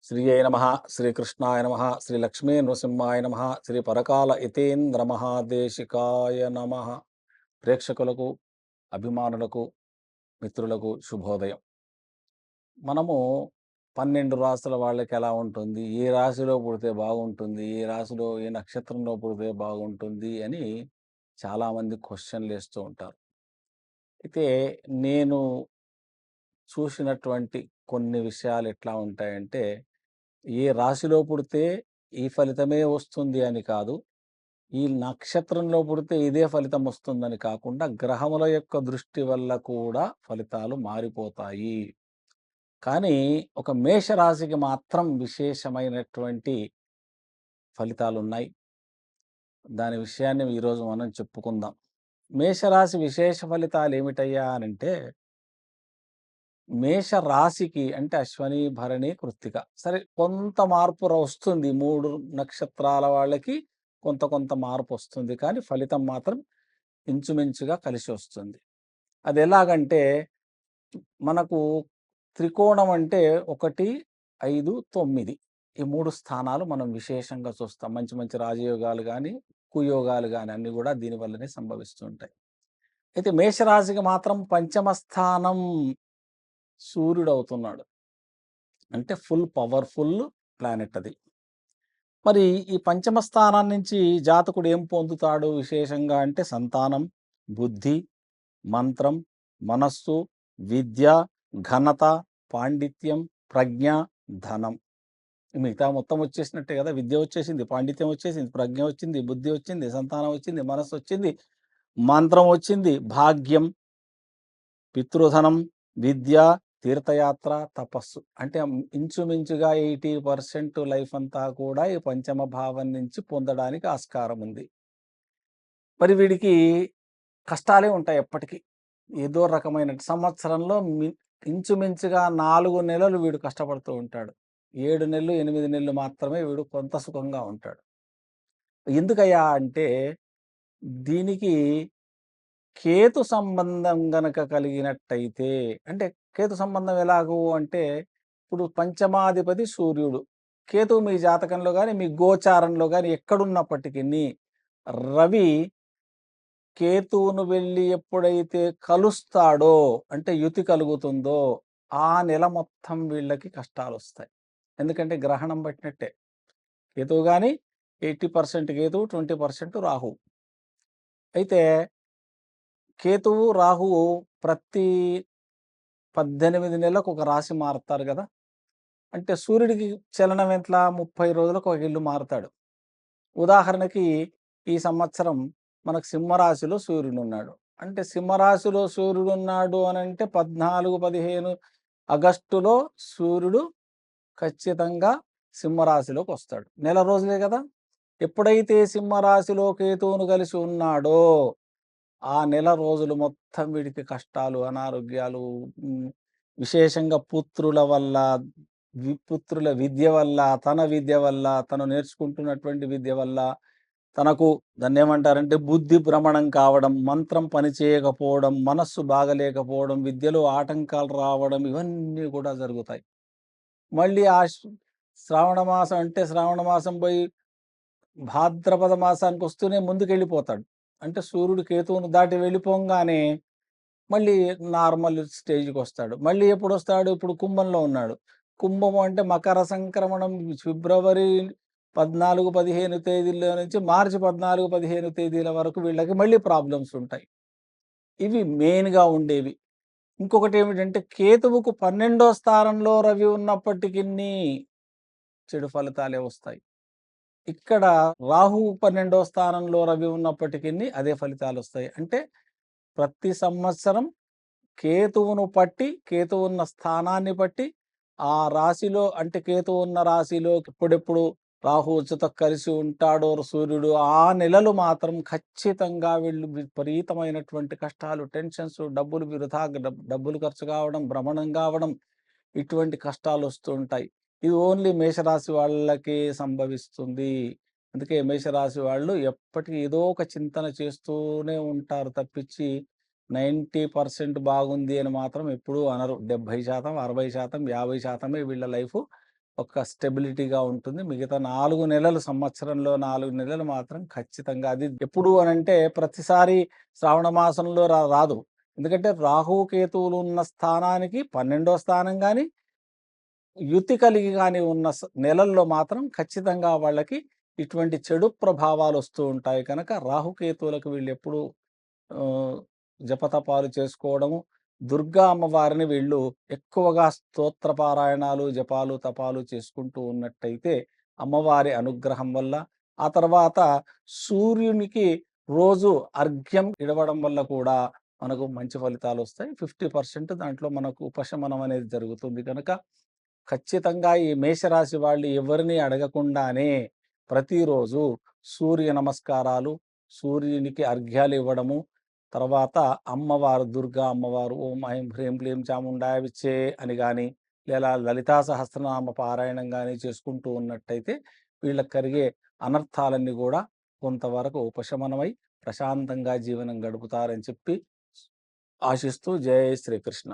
శ్రీయై నమః, శ్రీకృష్ణాయ నమః, శ్రీ లక్ష్మీ నృసింహాయ నమః, శ్రీ పరకాల యతీంద్ర మహాదేశికాయ నమః. ప్రేక్షకులకు, అభిమానులకు, మిత్రులకు శుభోదయం. మనము 12 రాసుల వాళ్ళకి ఎలా ఉంటుంది, ఏ రాశిలో పుడితే బాగుంటుంది, ఏ రాశిలో, ఏ నక్షత్రంలో పుడితే బాగుంటుంది అని చాలామంది క్వెషన్‌లేస్తూ ఉంటారు. అయితే నేను చూసినటువంటి కొన్ని విషయాలు ఎట్లా ఉంటాయంటే, ఏ రాశిలో పుడితే ఈ ఫలితమే వస్తుంది అని కాదు. ఈ నక్షత్రంలో పుడితే ఇదే ఫలితం వస్తుందని కాకుండా, గ్రహముల యొక్క దృష్టి వల్ల కూడా ఫలితాలు మారిపోతాయి. కానీ ఒక మేషరాశికి మాత్రం విశేషమైనటువంటి ఫలితాలున్నాయి. దాని విషయాన్ని ఈరోజు మనం చెప్పుకుందాం. మేషరాశి విశేష ఫలితాలేమిటయ్యా అనంటే, మేషరాశికి అంటే అశ్వని, భరణి, కృత్తిక. సరే కొంత మార్పు వస్తుంది. 3 నక్షత్రాల వాళ్ళకి కొంత కొంత మార్పొస్తుంది. కానీ ఫలితం మాత్రం ఇంచుమించుగా కలిసొస్తుంది. అదెలాగంటే మనకు త్రికోణం అంటే 1, 5, 9 ఈ 3 స్థానాలు మనం విశేషంగా చూస్తాం. మంచి మంచి రాజయోగాలు గాని, కుయోగాలు గాని అన్నీ గూడా దీని వల్లనే సంభవిస్తూ ఉంటాయి. అయితే మేషరాశికి మాత్రం పంచమ స్థానం సూర్యుడవుతున్నాడు. అంటే ఫుల్ పవర్‌ఫుల్ ప్లానెట్ అది. మరి ఈ పంచమ స్థానం నుంచి జాతకుడు ఏం పొందుతాడు విశేషంగా అంటే సంతానం, బుద్ధి, మంత్రం, మనస్సు, విద్య, ఘనత, పాండిత్యం, ప్రజ్ఞ, ధనం. మిగతా మొత్తం వచ్చేసినట్టే కదా! విద్య వచ్చేసింది, పాండిత్యం వచ్చేసింది, ప్రజ్ఞ వచ్చింది, బుద్ధి వచ్చింది, సంతానం వచ్చింది, మనస్సొచ్చింది, మంత్రం వచ్చింది, భాగ్యం, పితృధనం, విద్య, తీర్థయాత్ర, తపస్సు. అంటే ఇంచుమించుగా 80% లైఫ్ అంతా కూడా ఈ పంచమ భావం నుంచి పొందడానికి ఆస్కారం ఉంది. మరి వీడికి కష్టాలే ఉంటాయి ఎప్పటికి. ఏదో రకమైన సంవత్సరంలో ఇంచుమించుగా 4 నెలలు వీడు కష్టపడుతూ ఉంటాడు. 7 నెలలు, 8 నెలలు మాత్రమే వీడు కొంత సుఖంగా ఉంటాడు. ఎందుకయ్యా అంటే దీనికి కేతు సంబంధం గనక కలిగినట్టయితే, అంటే కేతు సంబంధం ఎలాగు అంటే, ఇప్పుడు పంచమాధిపతి సూర్యుడు. కేతువు మీ జాతకంలో గాని, మీ గోచారంలో గాని ఎక్కడున్నప్పటికిని, రవి కేతువును వెళ్లి ఎప్పుడైతే కలుస్తాడో, అంటే యుతి కలుగుతుందో, ఆ నెల మొత్తం వీళ్ళకి కష్టాలొస్తాయి. ఎందుకంటే గ్రహణం బట్టినట్టే. కేతువు గాని 80% కేతువు, 20% రాహువు. అయితే కేతువు, రాహువు ప్రతి 18 నెలలకు ఒక రాశి మారుతారు గదా! అంటే సూర్యుడికి చలనం ఎట్లా 30 రోజులకు ఒక ఇల్లు మారుతాడు. ఉదాహరణకి ఈ సంవత్సరం మనకు సింహరాశిలో సూర్యుడున్నాడు. అంటే సింహరాశిలో సూర్యుడున్నాడు అనంటే 14, 15 ఆగస్టులో సూర్యుడు ఖచ్చితంగా సింహరాశిలోకొస్తాడు. నెల రోజులే గదా! ఎప్పుడైతే సింహరాశిలో కేతువును కలిసి ఉన్నాడో ఆ నెల రోజులు మొత్తం వీడికి కష్టాలు, అనారోగ్యాలు, హ్మ్, విశేషంగా పుత్రుల వల్ల, పుత్రుల విద్య వల్ల, తన విద్య వల్ల, తను నేర్చుకుంటున్నటువంటి విద్య వల్ల, తనకు దాన్నేమంటారంటే బుద్ధి భ్రమణం కావడం, మంత్రం పని చేయకపోవడం, మనస్సు బాగలేకపోవడం, విద్యలో ఆటంకాలు రావడం ఇవన్నీ కూడా జరుగుతాయి. మళ్ళీ శ్రావణ మాసం అంటే శ్రావణ మాసం పోయి భాద్రపద మాసానికొస్తూనే ముందుకెళ్ళిపోతాడు. అంటే సూర్యుడు కేతువును దాటి వెళ్ళిపోంగానే మళ్ళీ నార్మల్ స్టేజ్‌కొస్తాడు. మళ్ళీ ఎప్పుడొస్తాడు? ఇప్పుడు కుంభంలో ఉన్నాడు. కుంభము అంటే మకర సంక్రమణం ఫిబ్రవరి 14, 15 తేదీల్లో నుంచి మార్చి 14, 15 తేదీల వరకు వీళ్ళకి మళ్ళీ ప్రాబ్లమ్స్ ఉంటాయి. ఇవి మెయిన్‌గా ఉండేవి. ఇంకొకటేమిటంటే కేతువుకు 12వ స్థానంలో రవి ఉన్నప్పటికిని చెడు ఫలితాలే వస్తాయి. ఇక్కడ రాహువు 12వ స్థానంలో రవి ఉన్నప్పటికిని అదే ఫలితాలొస్తాయి. అంటే ప్రతి సంవత్సరం కేతువును పట్టి, కేతువు ఉన్న స్థానాన్ని బట్టి, ఆ రాశిలో అంటే కేతువు ఉన్న రాశిలో ఎప్పుడెప్పుడు రాహు ఉచ్చతో కలిసి ఉంటాడో సూర్యుడు, ఆ నెలలు మాత్రం ఖచ్చితంగా వీళ్ళు విపరీతమైనటువంటి కష్టాలు, టెన్షన్స్, డబ్బులు వృధా డబ్బులు ఖర్చు కావడం, భ్రమణం కావడం, ఇటువంటి కష్టాలొస్తూ ఉంటాయి. ఇది ఓన్లీ మేషరాశి వాళ్ళకే సంభవిస్తుంది. అందుకే మేషరాశి వాళ్ళు ఎప్పటికి ఏదో ఒక చింతన చేస్తూనే ఉంటారు తప్పించి 90% బాగుంది అని మాత్రం ఎప్పుడూ అనరు. 70%, 60%, 50% వీళ్ళ లైఫు ఒక స్టెబిలిటీగా ఉంటుంది. మిగతా 4 నెలలు సంవత్సరంలో 4 నెలలు మాత్రం ఖచ్చితంగా అది ఎప్పుడు అనంటే ప్రతిసారి శ్రావణ మాసంలో రాదు. ఎందుకంటే రాహు, కేతువులు ఉన్న స్థానానికి 12వ స్థానం గాని, యుతి కలిగి గాని ఉన్న నెలల్లో మాత్రం ఖచ్చితంగా వాళ్ళకి ఇటువంటి చెడు ప్రభావాలొస్తూ ఉంటాయి కనుక రాహుకేతువులకు వీళ్ళెప్పుడూ ఆహ్, జపతపాలు చేసుకోవడము, దుర్గా అమ్మవారిని వీళ్ళు ఎక్కువగా స్తోత్ర పారాయణాలు, జపాలు, తపాలు చేసుకుంటూ ఉన్నట్టయితే అమ్మవారి అనుగ్రహం వల్ల, ఆ తర్వాత సూర్యునికి రోజు అర్ఘ్యం ఇడవడం వల్ల కూడా మనకు మంచి ఫలితాలొస్తాయి. 50% దాంట్లో మనకు ఉపశమనం అనేది జరుగుతుంది కనుక ఖచ్చితంగా ఈ మేషరాశి వాళ్ళు ఎవరిని అడగకుండానే ప్రతిరోజు సూర్య నమస్కారాలు, సూర్యునికి అర్ఘ్యాలు ఇవ్వడము, తర్వాత అమ్మవారు దుర్గా అమ్మవారు ఓం ఐం హ్రీం క్లీం చాముండాయ విచ్చే అని గాని, లేదా లలితా సహస్రనామ పారాయణం గాని చేసుకుంటూ ఉన్నట్టయితే వీళ్ళకి కలిగే అనర్థాలన్నీ గూడా కొంతవరకు ఉపశమనమై ప్రశాంతంగా జీవనం గడుపుతారని చెప్పి ఆశిస్తూ జై శ్రీకృష్ణ.